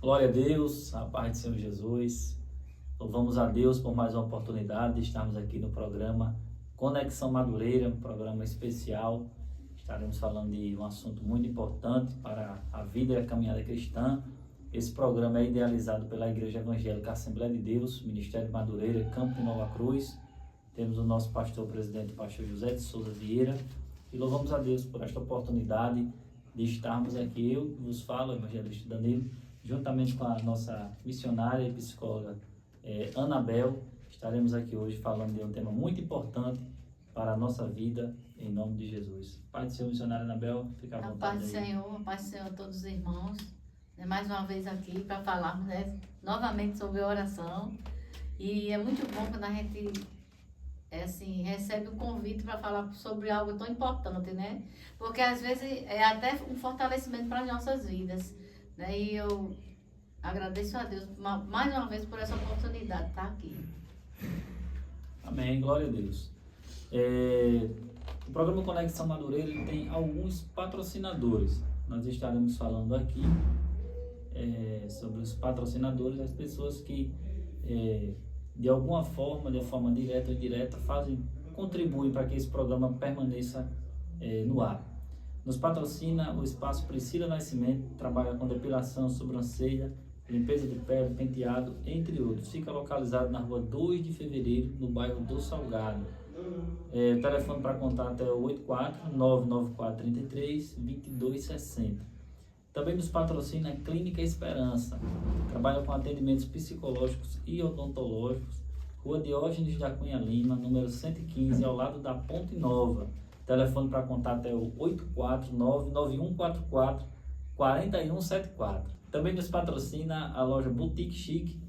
Glória a Deus, a paz do Senhor Jesus. Louvamos a Deus por mais uma oportunidade de estarmos aqui no programa Conexão Madureira, um programa especial. Estaremos falando de um assunto muito importante para a vida e a caminhada cristã. Esse programa é idealizado pela Igreja Evangélica Assembleia de Deus, Ministério de Madureira, Campo de Nova Cruz. Temos o nosso pastor presidente, pastor José de Souza Vieira. E louvamos a Deus por esta oportunidade de estarmos aqui. Eu vos falo, evangelista Danilo, juntamente com a nossa missionária e psicóloga Anabel, estaremos aqui hoje falando de um tema muito importante para a nossa vida, em nome de Jesus. Pai do Senhor, missionária Anabel, fica à A vontade paz do aí. Senhor, a paz do Senhor a todos os irmãos. Mais uma vez aqui para falarmos novamente sobre oração. E é muito bom quando a gente recebe um convite para falar sobre algo tão importante, né? Porque às vezes é até um fortalecimento para as nossas vidas, né? E eu agradeço a Deus mais uma vez por essa oportunidade de estar aqui. Amém, glória a Deus. O programa Conexão Madureira ele tem alguns patrocinadores. Nós estaremos falando aqui sobre os patrocinadores, as pessoas que de alguma forma, de forma direta ou indireta, contribuem para que esse programa permaneça no ar. Nos patrocina o Espaço Priscila Nascimento, trabalha com depilação, sobrancelha, limpeza de pele, penteado, entre outros. Fica localizado na rua 2 de fevereiro, no bairro do Salgado. O telefone para contato é o 84-99433-2260. Também nos patrocina a Clínica Esperança, trabalha com atendimentos psicológicos e odontológicos, Rua Diógenes da Cunha Lima, número 115, ao lado da Ponte Nova. O telefone para contato é o 849-9144-4174. Também nos patrocina a loja Boutique Chic,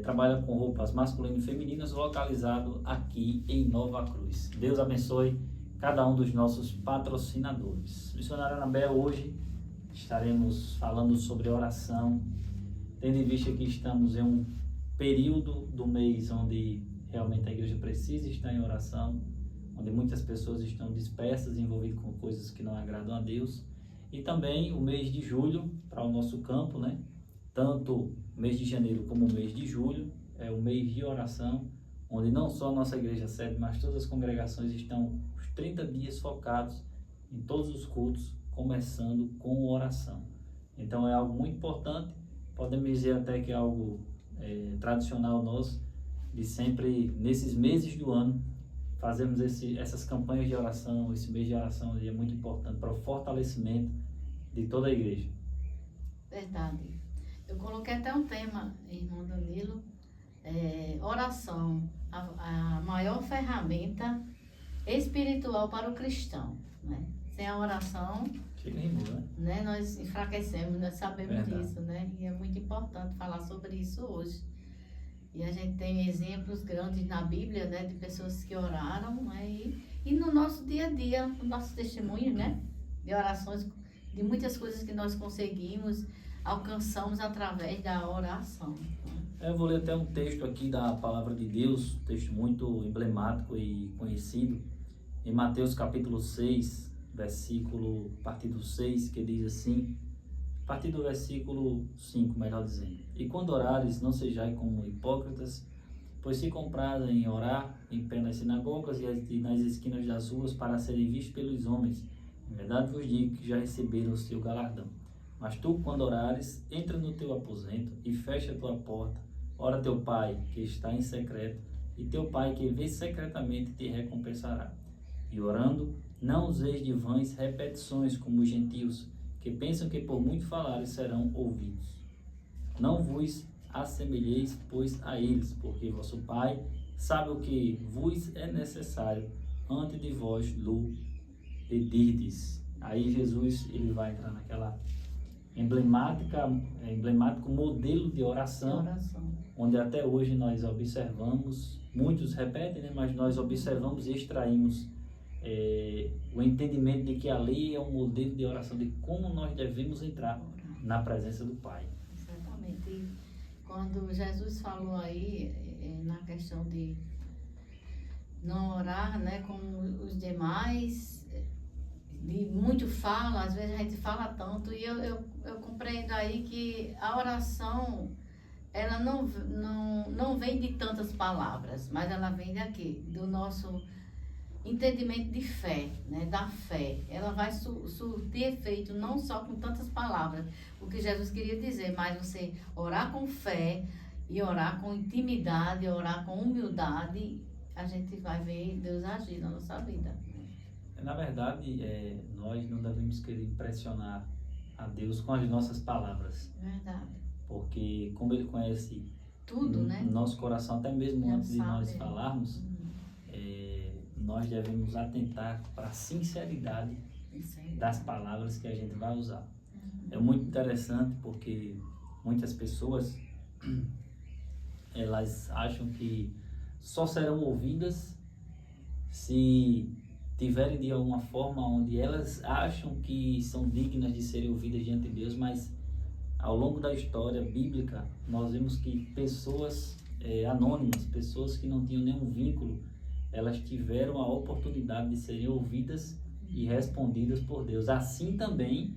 trabalha com roupas masculinas e femininas, localizado aqui em Nova Cruz. Deus abençoe cada um dos nossos patrocinadores. Missionária Anabel, hoje estaremos falando sobre oração, tendo em vista que estamos em um período do mês onde realmente a igreja precisa estar em oração, onde muitas pessoas estão dispersas, envolvidas com coisas que não agradam a Deus, e também o mês de julho para o nosso campo, né? Tanto o mês de janeiro como o mês de julho é o mês de oração, onde não só a nossa igreja sede, mas todas as congregações estão os 30 dias focados em todos os cultos, começando com oração. Então é algo muito importante, podemos dizer até que é algo tradicional nosso, de sempre, nesses meses do ano, fazemos essas campanhas de oração. Esse mês de oração é muito importante para o fortalecimento de toda a igreja. Verdade. Eu coloquei até um tema, irmão Danilo, oração, a maior ferramenta espiritual para o cristão, né? Sem a oração, né, nós enfraquecemos, nós sabemos disso, né? E é muito importante falar sobre isso hoje. E a gente tem exemplos grandes na Bíblia, né, de pessoas que oraram, né? E no nosso dia a dia, no nosso testemunho, né, de orações, de muitas coisas que nós conseguimos, alcançamos através da oração. Eu vou ler até um texto aqui da Palavra de Deus, um texto muito emblemático e conhecido, em Mateus capítulo 6, versículo, a partir do 6, que diz assim, a partir do versículo 5, melhor dizendo: E quando orares, não sejais como hipócritas, pois se comprazem em orar em pé nas sinagogas e nas esquinas das ruas para serem vistos pelos homens. Em verdade vos digo que já receberam o seu galardão. Mas tu, quando orares, entra no teu aposento e fecha a tua porta. Ora teu Pai, que está em secreto, e teu Pai, que vê secretamente, te recompensará. E orando, não useis de vãs repetições como os gentios, que pensam que por muito falares serão ouvidos. Não vos assemelheis, pois, a eles, porque vosso Pai sabe o que vos é necessário antes de vós lhe pedirdes. Aí Jesus ele vai entrar naquela emblemático modelo de oração, onde até hoje nós observamos, muitos repetem, né, mas nós observamos e extraímos o entendimento de que a lei é um modelo de oração, de como nós devemos entrar na presença do Pai. Exatamente. E quando Jesus falou aí na questão de não orar, né, como os demais, de muito fala, às vezes a gente fala tanto, e eu compreendo aí que a oração, ela não vem de tantas palavras, mas ela vem daqui, do nosso entendimento de fé, né? Da fé. Ela vai surtir efeito não só com tantas palavras, o que Jesus queria dizer, mas você orar com fé e orar com intimidade, orar com humildade, a gente vai ver Deus agir na nossa vida. Na verdade, nós não devemos querer impressionar a Deus com as nossas palavras. Verdade. Porque como Ele conhece tudo, né? Nosso coração, até mesmo antes de nós falarmos, nós devemos atentar para a sinceridade das palavras que a gente vai usar. É muito interessante porque muitas pessoas elas acham que só serão ouvidas se tiverem de alguma forma onde elas acham que são dignas de serem ouvidas diante de Deus, mas ao longo da história bíblica nós vemos que pessoas anônimas, pessoas que não tinham nenhum vínculo, elas tiveram a oportunidade de serem ouvidas e respondidas por Deus. Assim também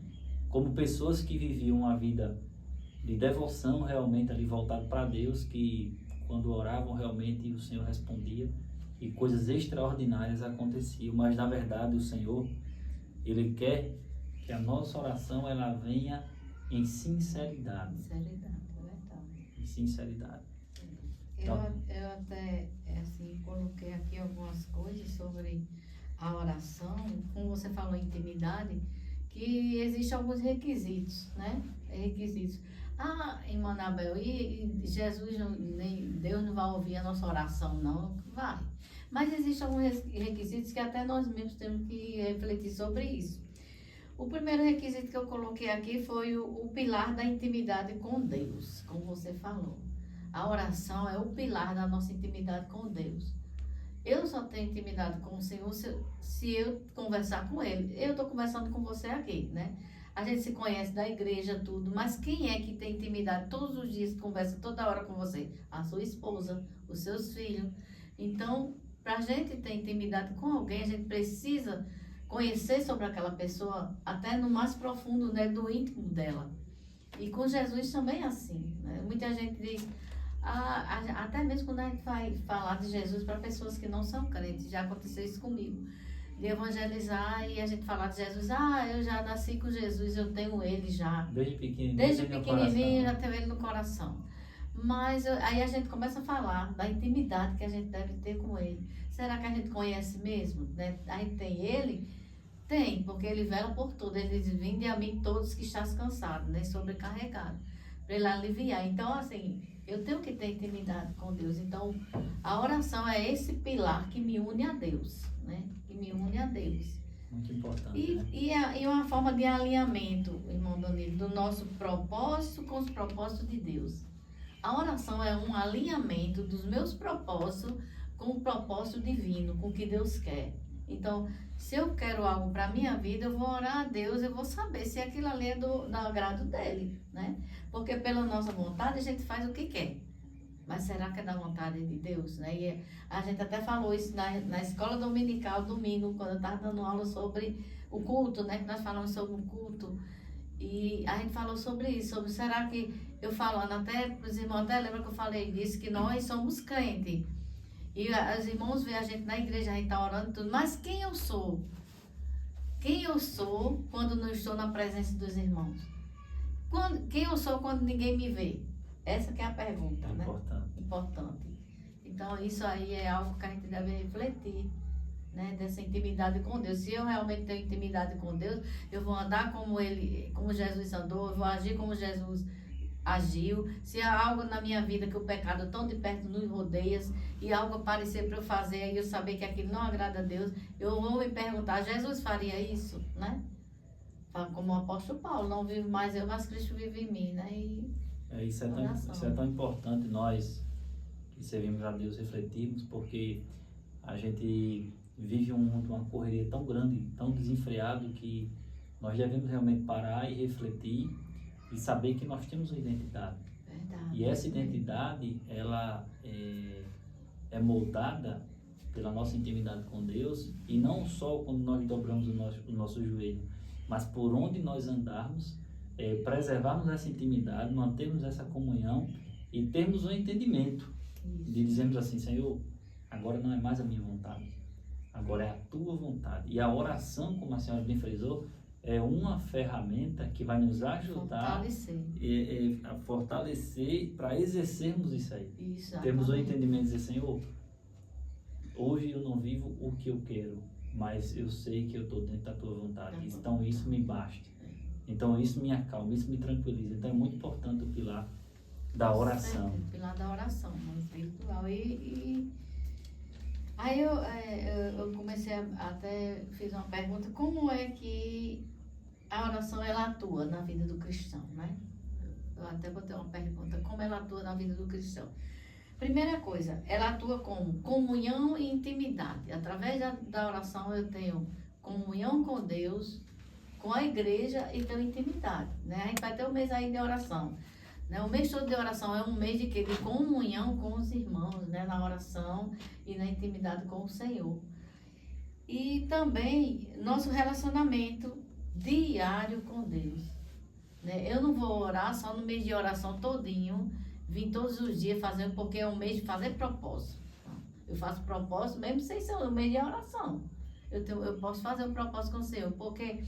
como pessoas que viviam uma vida de devoção realmente ali voltada para Deus, que quando oravam realmente o Senhor respondia e coisas extraordinárias aconteciam. Mas na verdade o Senhor, Ele quer que a nossa oração ela venha em sinceridade. Sinceridade, é verdade. Em sinceridade. Eu até assim, coloquei aqui algumas coisas sobre a oração, como você falou, intimidade, que existem alguns requisitos, né? Requisitos. Irmã Anabel, e Jesus, Deus não vai ouvir a nossa oração, não? Vai. Mas existem alguns requisitos que até nós mesmos temos que refletir sobre isso. O primeiro requisito que eu coloquei aqui foi o pilar da intimidade com Deus, como você falou. A oração é o pilar da nossa intimidade com Deus. Eu só tenho intimidade com o Senhor se eu conversar com Ele. Eu estou conversando com você aqui, né? A gente se conhece da igreja, tudo, mas quem é que tem intimidade todos os dias, conversa toda hora com você? A sua esposa, os seus filhos. Então, para a gente ter intimidade com alguém, a gente precisa conhecer sobre aquela pessoa, até no mais profundo, né, do íntimo dela. E com Jesus também é assim, né? Muita gente diz, até mesmo quando a gente vai falar de Jesus para pessoas que não são crentes, já aconteceu isso comigo, de evangelizar e a gente falar de Jesus, eu já nasci com Jesus, eu tenho Ele já. Desde pequenininho já tenho Ele no coração. Mas aí a gente começa a falar da intimidade que a gente deve ter com Ele. Será que a gente conhece mesmo? Né? A gente tem Ele? Tem, porque Ele vela por tudo. Ele diz, vinde a mim todos que estás cansados, né? Sobrecarregados, para Ele aliviar. Então, assim, eu tenho que ter intimidade com Deus. Então, a oração é esse pilar que me une a Deus, né? Que me une a Deus. Muito importante, né? E uma forma de alinhamento, irmão Danilo, do nosso propósito com os propósitos de Deus. A oração é um alinhamento dos meus propósitos com o propósito divino, com o que Deus quer. Então, se eu quero algo para a minha vida, eu vou orar a Deus, eu vou saber se aquilo ali é do agrado dele, né? Porque pela nossa vontade a gente faz o que quer. Mas será que é da vontade de Deus, né? E a gente até falou isso na escola dominical, domingo, quando eu estava dando aula sobre o culto, né? Que nós falamos sobre o culto. E a gente falou sobre isso, sobre será que, eu falando até, os irmãos até lembram que eu falei disso, que nós somos crentes. E os irmãos veem a gente na igreja, a gente está orando e tudo, mas quem eu sou? Quem eu sou quando não estou na presença dos irmãos? Quem eu sou quando ninguém me vê? Essa que é a pergunta, né? Importante. Então, isso aí é algo que a gente deve refletir, né? Dessa intimidade com Deus. Se eu realmente tenho intimidade com Deus, eu vou andar como Jesus andou, eu vou agir como Jesus agiu. Se há algo na minha vida que o pecado tão de perto nos rodeia e algo aparecer para eu fazer e eu saber que aquilo não agrada a Deus, eu vou me perguntar, Jesus faria isso, né? Como o apóstolo Paulo, não vivo mais eu, mas Cristo vive em mim, né? Isso é tão importante nós que servimos a Deus refletirmos, porque a gente vive um mundo, uma correria tão grande, tão desenfreado, que nós devemos realmente parar e refletir e saber que nós temos uma identidade. Verdade. E essa identidade, ela é moldada pela nossa intimidade com Deus, e não só quando nós dobramos o nosso joelho, mas por onde nós andarmos, preservarmos essa intimidade, mantermos essa comunhão e termos um entendimento de dizermos assim: Senhor, agora não é mais a minha vontade, agora é a tua vontade. E a oração, como a senhora bem frisou, é uma ferramenta que vai nos ajudar a fortalecer para exercermos isso aí. Temos o entendimento de dizer: Senhor, hoje eu não vivo o que eu quero, mas eu sei que eu estou dentro da tua vontade. Então isso me basta. Então isso me acalma, isso me tranquiliza. Então é muito importante o pilar da oração. O pilar da oração, no espiritual. Aí eu comecei até fiz uma pergunta: como é que a oração ela atua na vida do cristão, né? Eu até botei uma pergunta: como ela atua na vida do cristão? Primeira coisa, ela atua com comunhão e intimidade. Através da oração eu tenho comunhão com Deus, com a igreja, e tenho intimidade, né? A gente vai ter um mês aí de oração, né? O mês todo de oração é um mês de quê? De comunhão com os irmãos, né? Na oração e na intimidade com o Senhor. E também nosso relacionamento diário com Deus, né? Eu não vou orar só no mês de oração todinho, vim todos os dias fazendo, porque é um mês de fazer propósito. Eu faço propósito mesmo sem ser um mês de oração. Eu posso fazer um propósito com o Senhor, porque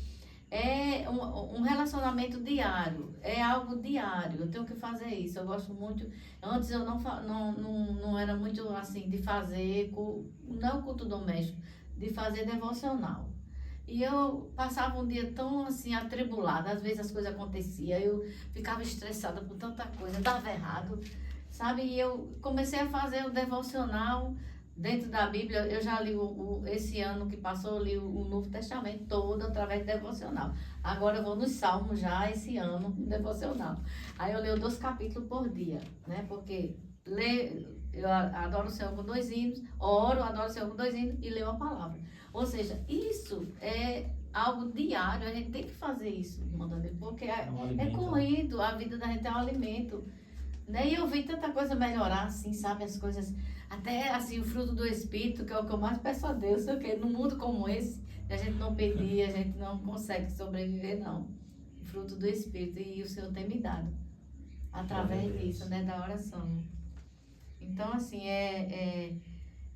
é um relacionamento diário, é algo diário. Eu tenho que fazer isso. Eu gosto muito. Antes eu não era muito assim de fazer, não culto doméstico, de fazer devocional. E eu passava um dia tão assim atribulada, às vezes as coisas aconteciam, eu ficava estressada por tanta coisa, dava errado, sabe? E eu comecei a fazer o devocional dentro da Bíblia. Eu já li esse ano que passou, eu li o Novo Testamento todo através do devocional. Agora eu vou nos Salmos já esse ano, no devocional. Aí eu leio 2 capítulos por dia, né? Porque eu adoro o Senhor com 2 hinos, oro, adoro o Senhor com 2 hinos e leio a palavra. Ou seja, isso é algo diário, a gente tem que fazer isso, porque é corrido, a vida da gente é um alimento, né? E eu vi tanta coisa melhorar, assim, sabe, as coisas, até assim, o fruto do Espírito, que é o que eu mais peço a Deus, porque num mundo como esse, a gente não pedir, a gente não consegue sobreviver, não. O fruto do Espírito, e o Senhor tem me dado, através disso, né, da oração. Então, assim,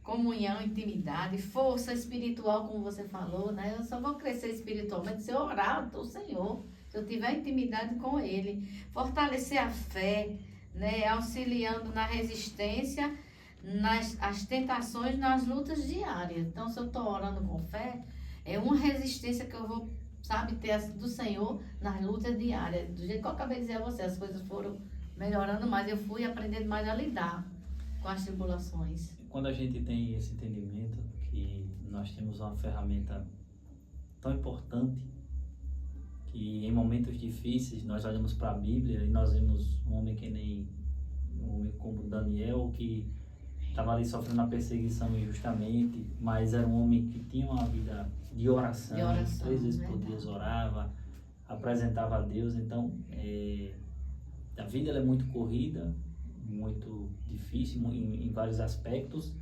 comunhão, intimidade, força espiritual, como você falou, né? Eu só vou crescer espiritualmente se eu orar ao Senhor, se eu tiver intimidade com Ele. Fortalecer a fé, né? Auxiliando na resistência, as tentações, nas lutas diárias. Então, se eu estou orando com fé, é uma resistência que eu vou, sabe, ter do Senhor nas lutas diárias. Do jeito que eu acabei de dizer a você, as coisas foram melhorando mais, eu fui aprendendo mais a lidar com as tribulações. Quando a gente tem esse entendimento que nós temos uma ferramenta tão importante, que em momentos difíceis nós olhamos para a Bíblia e nós vemos um homem como Daniel, que estava ali sofrendo a perseguição injustamente, mas era um homem que tinha uma vida de oração 3 vezes por dia orava, apresentava a Deus. Então, a vida ela é muito corrida, muito difícil em vários aspectos,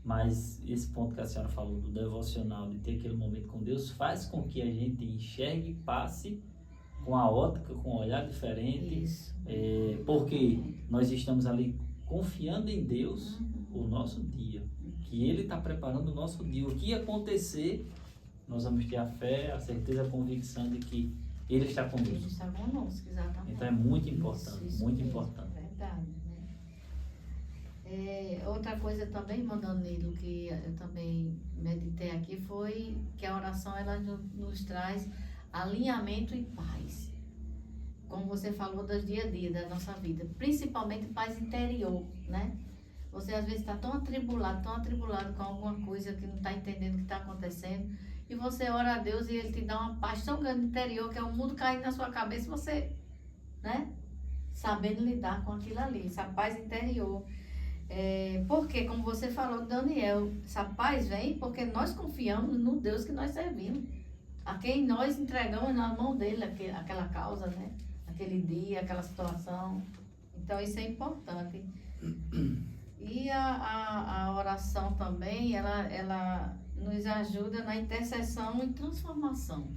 mas esse ponto que a senhora falou do devocional, de ter aquele momento com Deus, faz com que a gente enxergue e passe com a ótica, com um olhar diferente, porque nós estamos ali confiando em Deus o nosso dia, que Ele está preparando o nosso dia. O que acontecer, nós vamos ter a fé, a certeza, a convicção de que Ele está conosco. Ele está conosco, exatamente. Então é muito importante, isso muito mesmo, importante. Verdade, né? Outra coisa também, irmão Danilo, que eu também meditei aqui, foi que a oração ela nos traz alinhamento e paz. Como você falou, do dia a dia da nossa vida, principalmente paz interior, né? Você às vezes está tão atribulado com alguma coisa que não está entendendo o que está acontecendo, e você ora a Deus e Ele te dá uma paz tão grande interior, que é o mundo caindo na sua cabeça, e você, né, sabendo lidar com aquilo ali, essa paz interior. Porque, como você falou, Daniel, essa paz vem porque nós confiamos no Deus que nós servimos, a quem nós entregamos na mão dele aquela causa, né? Aquele dia, aquela situação. Então isso é importante. E a oração também, ela nos ajuda na intercessão e transformação.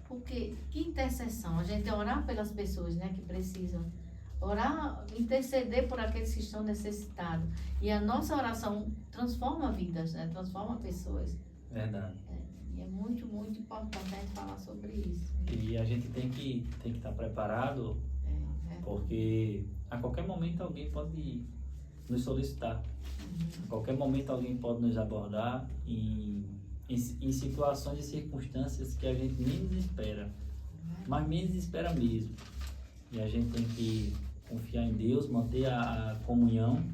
Porque que intercessão? A gente orar pelas pessoas, né, que precisam. Orar, interceder por aqueles que estão necessitados. E a nossa oração transforma vidas, né? Transforma pessoas. Verdade. E é muito, muito importante a gente falar sobre isso. E a gente tem que estar preparado, porque a qualquer momento alguém pode nos solicitar. A qualquer momento alguém pode nos abordar em situações e circunstâncias que a gente menos espera, mas menos espera mesmo. E a gente tem que confiar em Deus, manter a comunhão,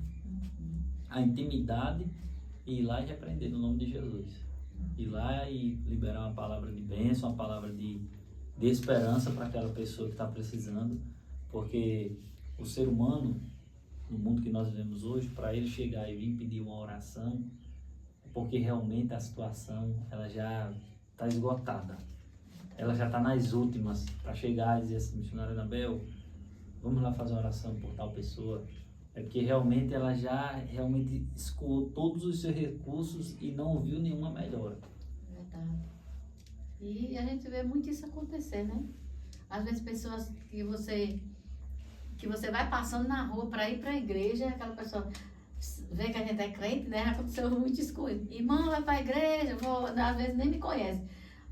a intimidade e ir lá e repreender no nome de Jesus. Ir lá e liberar uma palavra de bênção, uma palavra de esperança para aquela pessoa que está precisando, porque o ser humano, no mundo que nós vivemos hoje, para ele chegar e vir pedir uma oração, porque realmente a situação ela já está esgotada, ela já está nas últimas, para chegar e dizer assim: missionária Anabel, vamos lá fazer uma oração por tal pessoa. É porque realmente ela já realmente escoou todos os seus recursos e não viu nenhuma melhora. Verdade. E a gente vê muito isso acontecer, né? Às vezes pessoas que você vai passando na rua para ir para a igreja, aquela pessoa vê que a gente é crente, né? Aconteceu muitas coisas. Irmã, vai para a igreja, às vezes nem me conhece.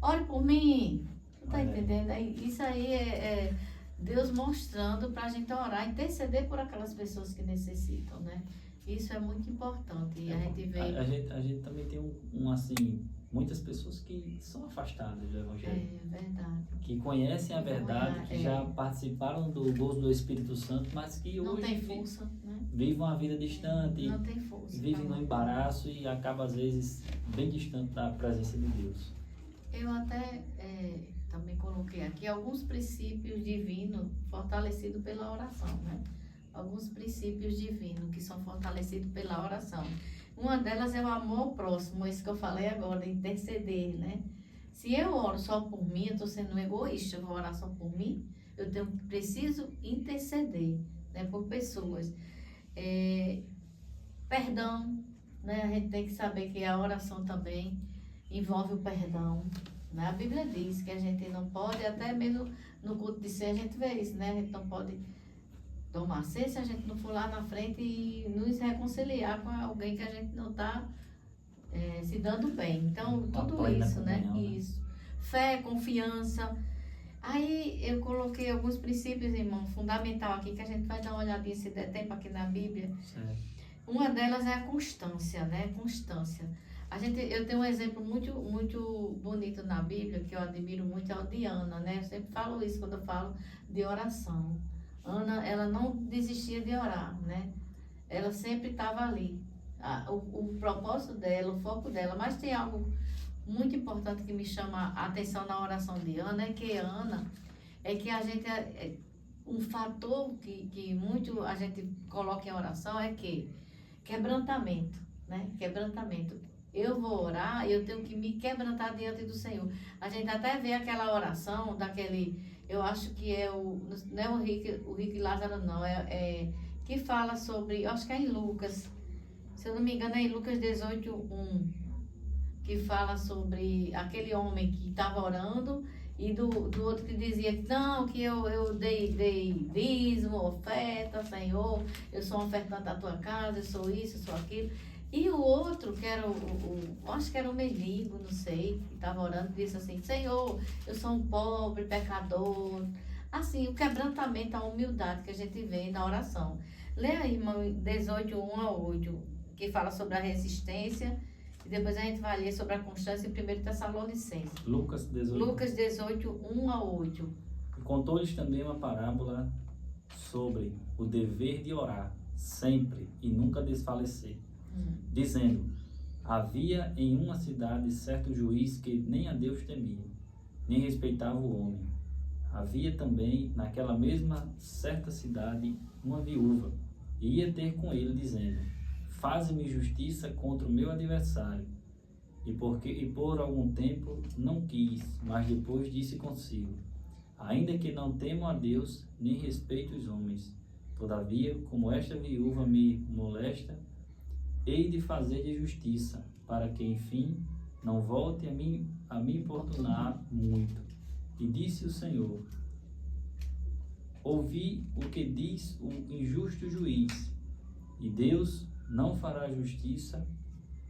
Ore por mim. Tu tá entendendo? Isso aí é Deus mostrando para a gente orar, interceder por aquelas pessoas que necessitam, né? Isso é muito importante. E a gente vê... A gente também tem assim, muitas pessoas que são afastadas do Evangelho. É verdade. Que conhecem a verdade, que já participaram do gozo do Espírito Santo, mas que não hoje tem força, né? Vivem uma vida distante, não tem força, vivem no embaraço e acaba às vezes bem distante da presença de Deus. Eu até também coloquei aqui alguns princípios divinos fortalecidos pela oração, né? Alguns princípios divinos que são fortalecidos pela oração. Uma delas é o amor ao próximo, esse que eu falei agora, interceder, né? Se eu oro só por mim, eu estou sendo egoísta, eu vou orar só por mim, preciso interceder, né, por pessoas. Perdão, né? A gente tem que saber que a oração também envolve o perdão, né? A Bíblia diz que a gente não pode, até mesmo no culto de ceia a gente vê isso, né? A gente não pode tomar ceia se a gente não for lá na frente e nos reconciliar com alguém que a gente não está se dando bem. Então, tudo isso, né? Isso. Fé, confiança. Aí eu coloquei alguns princípios, irmão, fundamental aqui, que a gente vai dar uma olhadinha se der tempo aqui na Bíblia. Certo. Uma delas é a constância, né? Constância. Eu tenho um exemplo muito, muito bonito na Bíblia, que eu admiro muito, é o de Ana, né? Eu sempre falo isso quando eu falo de oração. Ana, ela não desistia de orar, né? Ela sempre estava ali. O propósito dela, o foco dela. Mas tem algo muito importante que me chama a atenção na oração de Ana, é que a gente... um fator que muito a gente coloca em oração é que quebrantamento, né? Quebrantamento. Eu vou orar, eu tenho que me quebrantar diante do Senhor. A gente até vê aquela oração daquele, eu acho que não é o Rick Lázaro não, que fala sobre, eu acho que é em Lucas, se eu não me engano é em Lucas 18:1, que fala sobre aquele homem que estava orando e do outro que dizia que não, que eu dei dízimo, oferta, Senhor, eu sou um ofertante da tua casa, eu sou isso, eu sou aquilo. E o outro, que era acho que era um mendigo, não sei, que estava orando, disse assim: Senhor, eu sou um pobre, pecador. Assim, o quebrantamento, a humildade que a gente vê na oração. Lê aí, irmão, 18:1-8, que fala sobre a resistência. E depois a gente vai ler sobre a constância em 1 Tessalonicenses. Lucas 18. Lucas 18:1-8. Contou-lhes também uma parábola sobre o dever de orar sempre e nunca desfalecer, dizendo: havia em uma cidade certo juiz que nem a Deus temia, nem respeitava o homem. Havia também naquela mesma certa cidade uma viúva, e ia ter com ele, dizendo: faze-me justiça contra o meu adversário. E por algum tempo não quis, mas depois disse consigo: ainda que não temo a Deus, nem respeito os homens, Todavia, como esta viúva me molesta, hei de fazer de justiça, para que, enfim, não volte a me importunar muito. E disse o Senhor: ouvi o que diz o injusto juiz, e Deus não fará justiça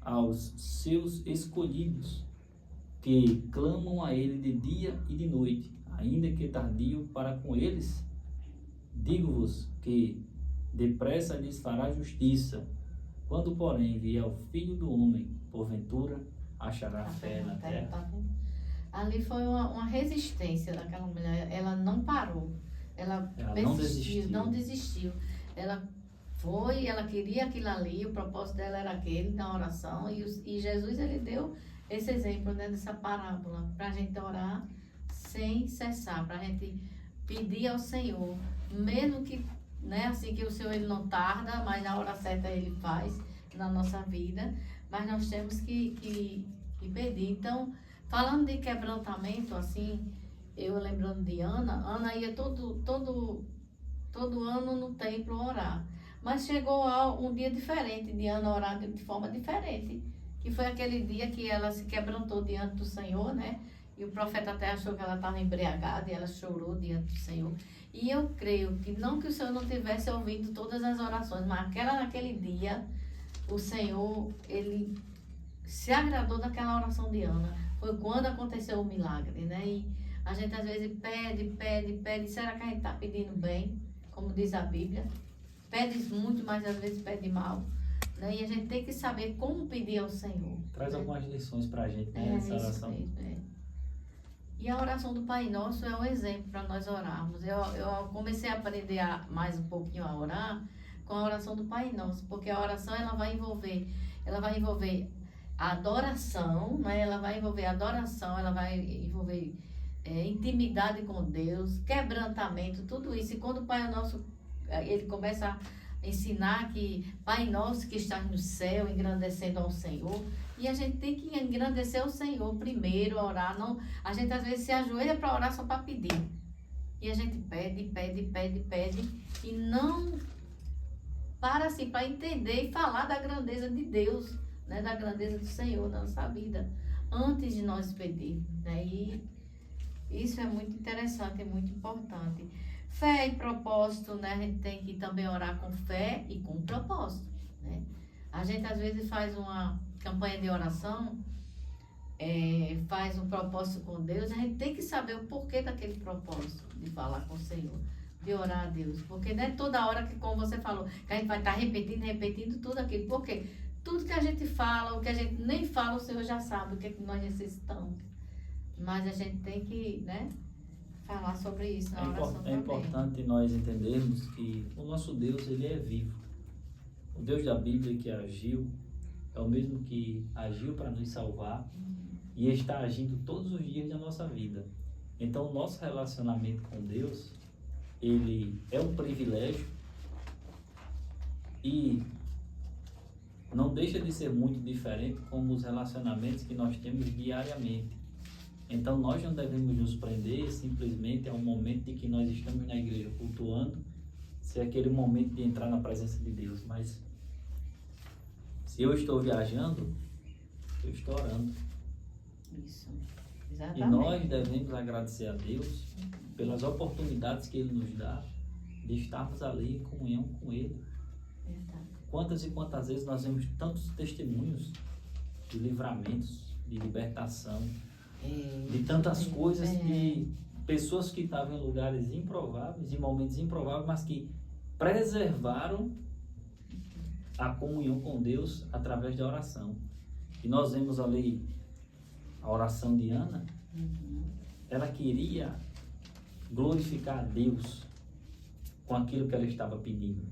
aos seus escolhidos, que clamam a ele de dia e de noite, ainda que tardio para com eles. Digo-vos que depressa lhes fará justiça. Quando, porém, vier o Filho do Homem, porventura achará fé na terra. Ali foi uma resistência daquela mulher. Ela não parou. Ela não desistiu. Ela foi, ela queria aquilo ali, o propósito dela era aquele, na oração. E Jesus, ele deu esse exemplo, né, dessa parábola, para a gente orar sem cessar, para a gente pedir ao Senhor, mesmo que, né, assim, que o Senhor ele não tarda, mas na hora certa ele faz na nossa vida, mas nós temos que pedir. Então, falando de quebrantamento, assim, eu lembrando de Ana ia todo ano no templo orar, mas chegou um dia diferente de Ana orar de forma diferente, que foi aquele dia que ela se quebrantou diante do Senhor, né? E o profeta até achou que ela estava embriagada e ela chorou diante do Senhor. E eu creio que não que o Senhor não tivesse ouvido todas as orações, mas naquele dia, o Senhor, ele se agradou daquela oração de Ana. Foi quando aconteceu o milagre, né? E a gente às vezes pede. Será que a gente está pedindo bem? Como diz a Bíblia. Pede muito, mas às vezes pede mal. Né? E a gente tem que saber como pedir ao Senhor. Traz, né, algumas lições para a gente, né, nessa oração. E a oração do Pai Nosso é um exemplo para nós orarmos. Eu comecei a aprender mais um pouquinho a orar com a oração do Pai Nosso, porque a oração ela vai envolver a adoração, né? Ela vai envolver intimidade com Deus, quebrantamento, tudo isso. E quando o Pai Nosso ele começa a ensinar que Pai Nosso que está no céu, engrandecendo ao Senhor. E a gente tem que engrandecer o Senhor primeiro, orar. Não, a gente às vezes se ajoelha para orar só para pedir. E a gente pede. E não para assim, para entender e falar da grandeza de Deus, né? Da grandeza do Senhor na nossa vida, antes de nós pedir. Né? E isso é muito interessante, é muito importante. Fé e propósito, né? A gente tem que também orar com fé e com propósito, né? A gente às vezes faz uma campanha de oração, faz um propósito com Deus, a gente tem que saber o porquê daquele propósito, de falar com o Senhor, de orar a Deus, porque não é toda hora que, como você falou, que a gente vai estar repetindo tudo aquilo, porque tudo que a gente fala, o que a gente nem fala, o Senhor já sabe o que é que nós necessitamos, mas a gente tem que, né, falar sobre isso na oração também. É importante nós entendermos que o nosso Deus, ele é vivo. O Deus da Bíblia que agiu é o mesmo que agiu para nos salvar e está agindo todos os dias da nossa vida. Então, o nosso relacionamento com Deus, ele é um privilégio e não deixa de ser muito diferente como os relacionamentos que nós temos diariamente. Então, nós não devemos nos prender simplesmente ao momento de que nós estamos na igreja cultuando, se é aquele momento de entrar na presença de Deus, mas se eu estou viajando, eu estou orando. Isso, exatamente. E nós devemos agradecer a Deus pelas oportunidades que Ele nos dá de estarmos ali em comunhão com Ele. Verdade. Quantas e quantas vezes nós vemos tantos testemunhos de livramentos, de libertação, de tantas coisas, de pessoas que estavam em lugares improváveis, em momentos improváveis, mas que preservaram a comunhão com Deus através da oração. E nós vemos ali a oração de Ana. Ela queria glorificar a Deus com aquilo que ela estava pedindo.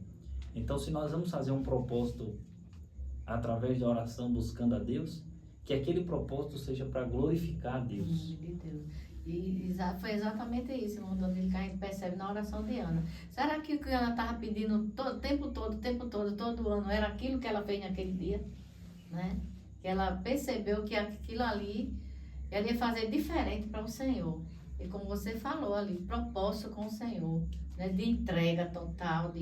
Então, se nós vamos fazer um propósito através da oração buscando a Deus, que aquele propósito seja para glorificar a Deus. E foi exatamente isso, Danilo, que a gente percebe na oração de Ana. Será que o que Ana estava pedindo o tempo todo ano, era aquilo que ela fez naquele dia? Né? Que ela percebeu que aquilo ali, ela ia fazer diferente para o Senhor. E como você falou ali, propósito com o Senhor. né? De entrega total,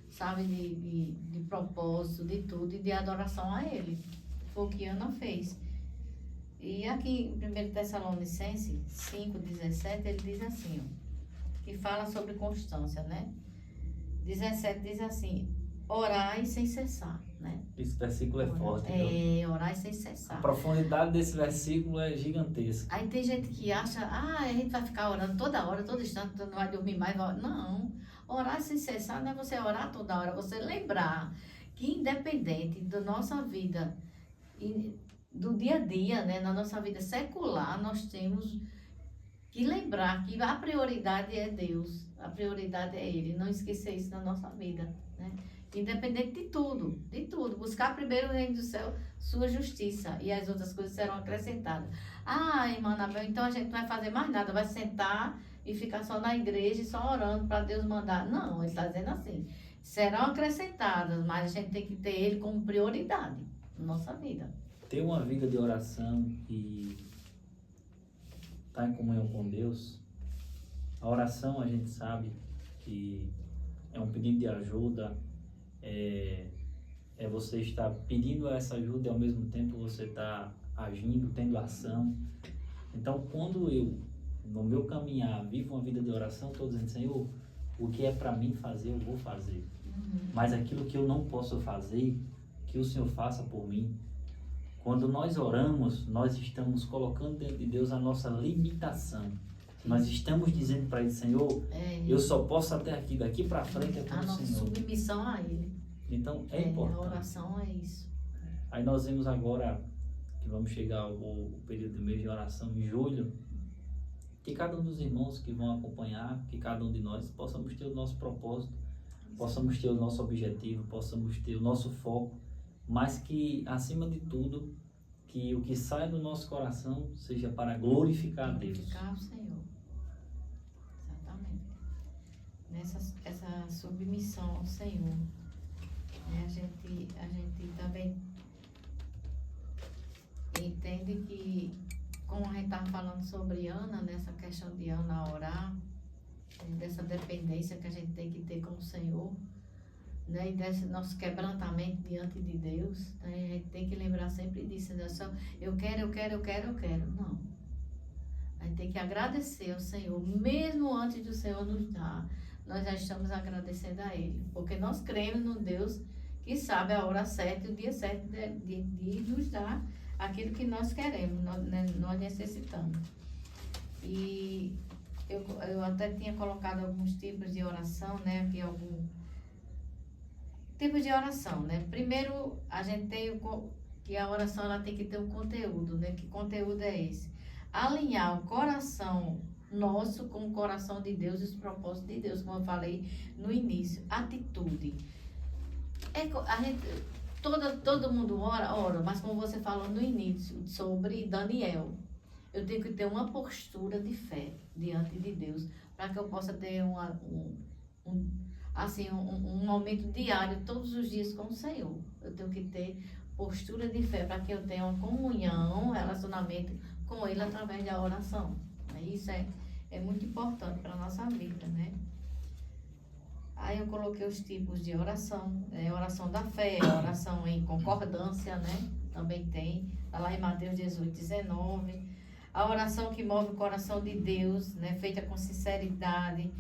sabe, de propósito, de tudo, e de adoração a Ele. Foi o que Ana fez. E aqui em 1 Tessalonicenses 5,17, ele diz assim, ó, que fala sobre constância, né? 17 diz assim, orai sem cessar, né? Esse versículo é forte. Viu? Orai sem cessar. A profundidade desse versículo é gigantesca. Aí tem gente que acha, a gente vai ficar orando toda hora, todo instante, não vai dormir mais. Não, orar sem cessar não é você orar toda hora, você lembrar que independente da nossa vida, do dia a dia, né, na nossa vida secular, nós temos que lembrar que a prioridade é Deus, a prioridade é Ele, não esquecer isso na nossa vida, né? Independente de tudo, buscar primeiro o reino do céu, sua justiça, e as outras coisas serão acrescentadas. Irmã Anabel, então a gente não vai fazer mais nada, vai sentar e ficar só na igreja e só orando para Deus mandar. Não, ele está dizendo assim, serão acrescentadas, mas a gente tem que ter Ele como prioridade na nossa vida. Ter uma vida de oração e estar em comunhão com Deus, a oração a gente sabe que é um pedido de ajuda, é você estar pedindo essa ajuda e ao mesmo tempo você está agindo, tendo ação. Então, quando eu, no meu caminhar, vivo uma vida de oração, estou dizendo, Senhor, o que é para mim fazer, eu vou fazer. Mas aquilo que eu não posso fazer, que o Senhor faça por mim. Quando nós oramos, nós estamos colocando dentro de Deus a nossa limitação. Nós estamos dizendo para Ele, Senhor, eu só posso até aqui, daqui para frente é com o Senhor. A nossa submissão a Ele. Então, é importante. A oração é isso. Aí nós vemos agora que vamos chegar ao período do mês de oração em julho, que cada um dos irmãos que vão acompanhar, que cada um de nós possamos ter o nosso propósito, possamos ter o nosso objetivo, possamos ter o nosso foco, mas que, acima de tudo, que o que sai do nosso coração seja para glorificar a Deus. Glorificar o Senhor. Exatamente. Essa submissão ao Senhor. A gente também entende que, como a gente estava falando sobre Ana, nessa questão de Ana orar, dessa dependência que a gente tem que ter com o Senhor, né, e desse nosso quebrantamento diante de Deus, né, a gente tem que lembrar sempre disso, né, só, eu quero. Não. A gente tem que agradecer ao Senhor, mesmo antes do Senhor nos dar, nós já estamos agradecendo a Ele, porque nós cremos no Deus que sabe a hora certa e o dia certo de nos dar aquilo que nós queremos, nós necessitamos. E eu até tinha colocado alguns tipos de oração, né, aqui algum tipos de oração, né? Primeiro, a gente tem que a oração ela tem que ter um conteúdo, né? Que conteúdo é esse? Alinhar o coração nosso com o coração de Deus e os propósitos de Deus, como eu falei no início. Atitude. A gente, todo mundo ora, mas como você falou no início sobre Daniel, eu tenho que ter uma postura de fé diante de Deus, para que eu possa ter um momento diário, todos os dias com o Senhor. Eu tenho que ter postura de fé para que eu tenha uma comunhão, um relacionamento com Ele através da oração. Isso é muito importante para a nossa vida, né? Aí eu coloquei os tipos de oração, oração da fé, oração em concordância, né? Também tem, está lá em Mateus 18:19. A oração que move o coração de Deus, né? Feita com sinceridade,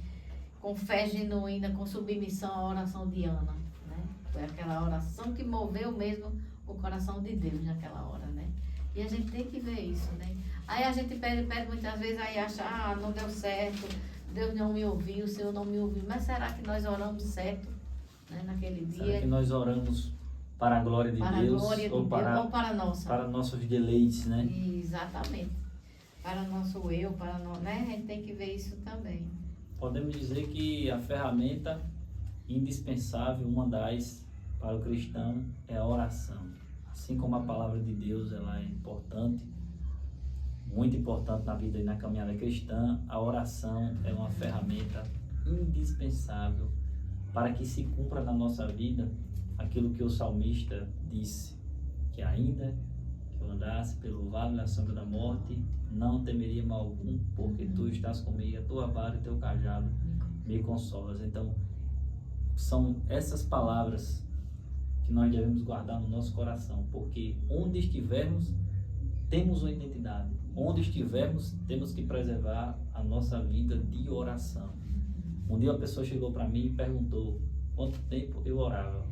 com fé genuína, com submissão à oração de Ana, né? Foi aquela oração que moveu mesmo o coração de Deus naquela hora, né? E a gente tem que ver isso, né? Aí a gente pede muitas vezes, aí acha, não deu certo, Deus não me ouviu, o Senhor não me ouviu. Mas será que nós oramos certo, né, naquele dia? Será que nós oramos para a glória de Deus ou para nossa? Para nossos deleites, né? Exatamente. Para nosso né? A gente tem que ver isso também. Podemos dizer que a ferramenta indispensável, uma das, para o cristão, é a oração. Assim como a palavra de Deus ela é importante, muito importante na vida e na caminhada cristã, a oração é uma ferramenta indispensável para que se cumpra na nossa vida aquilo que o salmista disse, que ainda que eu andasse pelo vale da sombra da morte, não temeria mal algum, porque tu estás comigo, a tua vara e teu cajado me consolas. Então, são essas palavras que nós devemos guardar no nosso coração, porque onde estivermos, temos uma identidade. Onde estivermos, temos que preservar a nossa vida de oração. Um dia uma pessoa chegou para mim e perguntou quanto tempo eu orava.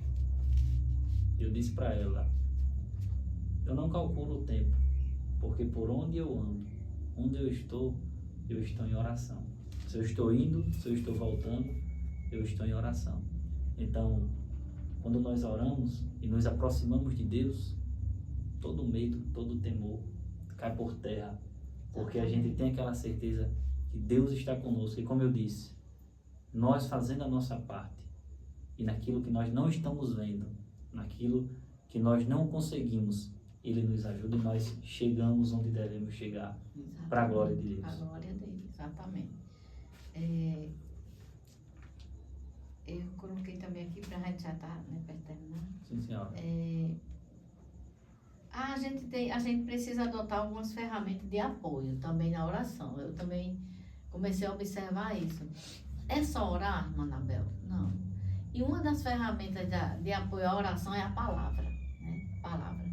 Eu disse para ela, eu não calculo o tempo, porque por onde eu ando, onde eu estou em oração. Se eu estou indo, se eu estou voltando, eu estou em oração. Então, quando nós oramos e nos aproximamos de Deus, todo medo, todo temor cai por terra, porque a gente tem aquela certeza que Deus está conosco. E como eu disse, nós fazendo a nossa parte e naquilo que nós não estamos vendo, naquilo que nós não conseguimos, Ele nos ajuda e nós chegamos onde devemos chegar, para a glória de Deus. A glória dele, exatamente. Eu coloquei também aqui para a gente já estar perto de terminar. Sim, senhora. A gente precisa adotar algumas ferramentas de apoio também na oração. Eu também comecei a observar isso. É só orar, irmã Anabel? Não. E uma das ferramentas de apoio à oração é a palavra, né? Palavra.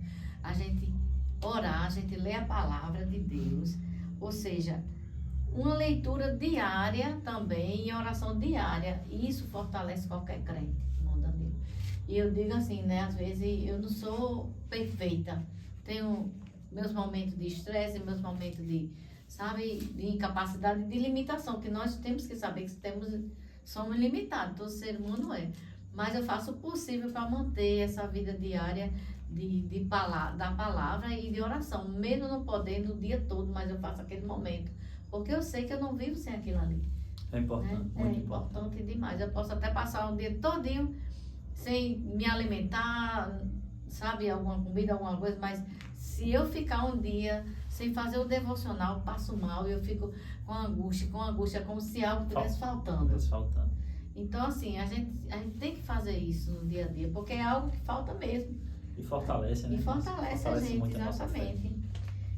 A gente orar, a gente lê a palavra de Deus, ou seja, uma leitura diária também e oração diária. Isso fortalece qualquer crente, irmão Danilo. E eu digo assim, né? Às vezes eu não sou perfeita. Tenho meus momentos de estresse, meus momentos de, sabe, de incapacidade, de limitação, que nós temos que saber que somos limitados, todo ser humano é. Mas eu faço o possível para manter essa vida diária da palavra e de oração, mesmo não podendo o dia todo, mas eu faço aquele momento, porque eu sei que eu não vivo sem aquilo ali. É importante, né? muito importante demais. Eu posso até passar um dia todinho sem me alimentar, sabe, alguma comida, alguma coisa, mas se eu ficar um dia sem fazer o devocional, passo mal e eu fico com angústia, como se algo estivesse faltando. Então, assim, a gente tem que fazer isso no dia a dia, porque é algo que falta mesmo. E fortalece, né? E fortalece a gente, exatamente.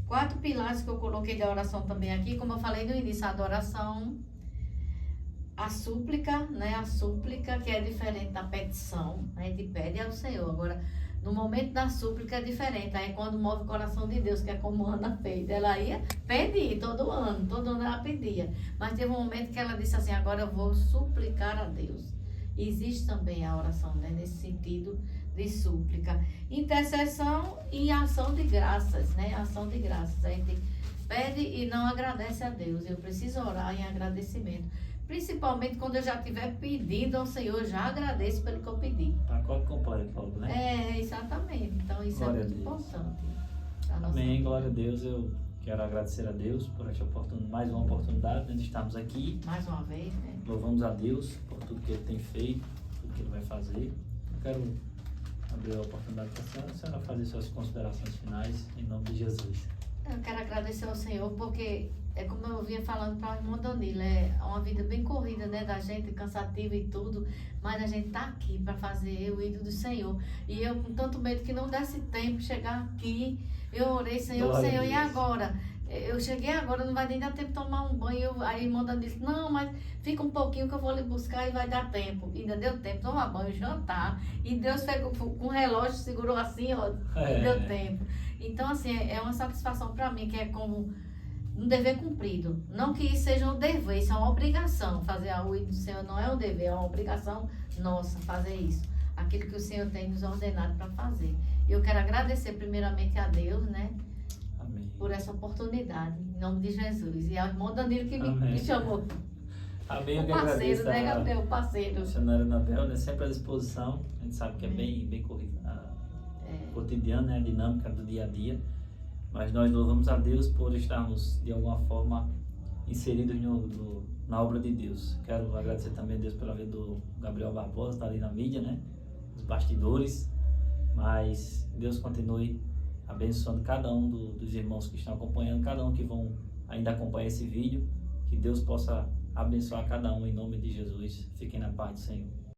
4 pilares que eu coloquei da oração também aqui, como eu falei no início, a adoração, a súplica, né? A súplica que é diferente da petição, a gente pede ao Senhor. Agora, no momento da súplica é diferente, aí é quando move o coração de Deus, que é como Ana fez. Ela ia pedir todo ano ela pedia. Mas teve um momento que ela disse assim, agora eu vou suplicar a Deus. E existe também a oração, né? Nesse sentido de súplica. Intercessão e ação de graças, né? Ação de graças. A gente pede e não agradece a Deus. Eu preciso orar em agradecimento. Principalmente quando eu já estiver pedindo ao Senhor, eu já agradeço pelo que eu pedi. Pacote completo, logo, né? Exatamente. Então isso glória é muito importante. Amém, glória a Deus. Eu quero agradecer a Deus por esta mais uma oportunidade de estarmos aqui. Mais uma vez, né? Louvamos a Deus por tudo que Ele tem feito, tudo que Ele vai fazer. Eu quero abrir a oportunidade para a senhora fazer suas considerações finais, em nome de Jesus. Eu quero agradecer ao Senhor, porque é como eu vinha falando para o irmão Danilo, é uma vida bem corrida, né, da gente, cansativa e tudo, mas a gente tá aqui para fazer o ídolo do Senhor. E eu, com tanto medo que não desse tempo chegar aqui, eu orei, Senhor, e agora? Eu cheguei agora, não vai nem dar tempo de tomar um banho. Aí a irmã Danilo disse, não, mas fica um pouquinho que eu vou lhe buscar e vai dar tempo. E ainda deu tempo, tomar banho, jantar. E Deus pegou com o relógio, segurou assim, ó, e deu tempo. Então, assim, é uma satisfação para mim, que é como um dever cumprido. Não que isso seja um dever, isso é uma obrigação. Fazer o ídolo do Senhor não é um dever, é uma obrigação nossa fazer isso. Aquilo que o Senhor tem nos ordenado para fazer. E eu quero agradecer primeiramente a Deus, né? Amém. Por essa oportunidade, em nome de Jesus. E ao irmão Danilo que me chamou. Amém, o parceiro, né, Gabriel? O parceiro. Missionária Anabel, né? Sempre à disposição. A gente sabe que é bem corrido. Cotidiano, né? A dinâmica do dia a dia. Mas nós louvamos a Deus por estarmos, de alguma forma, inseridos na obra de Deus. Quero agradecer também a Deus pela vida do Gabriel Barbosa, está ali na mídia, né? Os bastidores. Mas Deus continue abençoando cada um dos irmãos que estão acompanhando, cada um que vão ainda acompanhar esse vídeo. Que Deus possa abençoar cada um em nome de Jesus. Fiquem na paz do Senhor.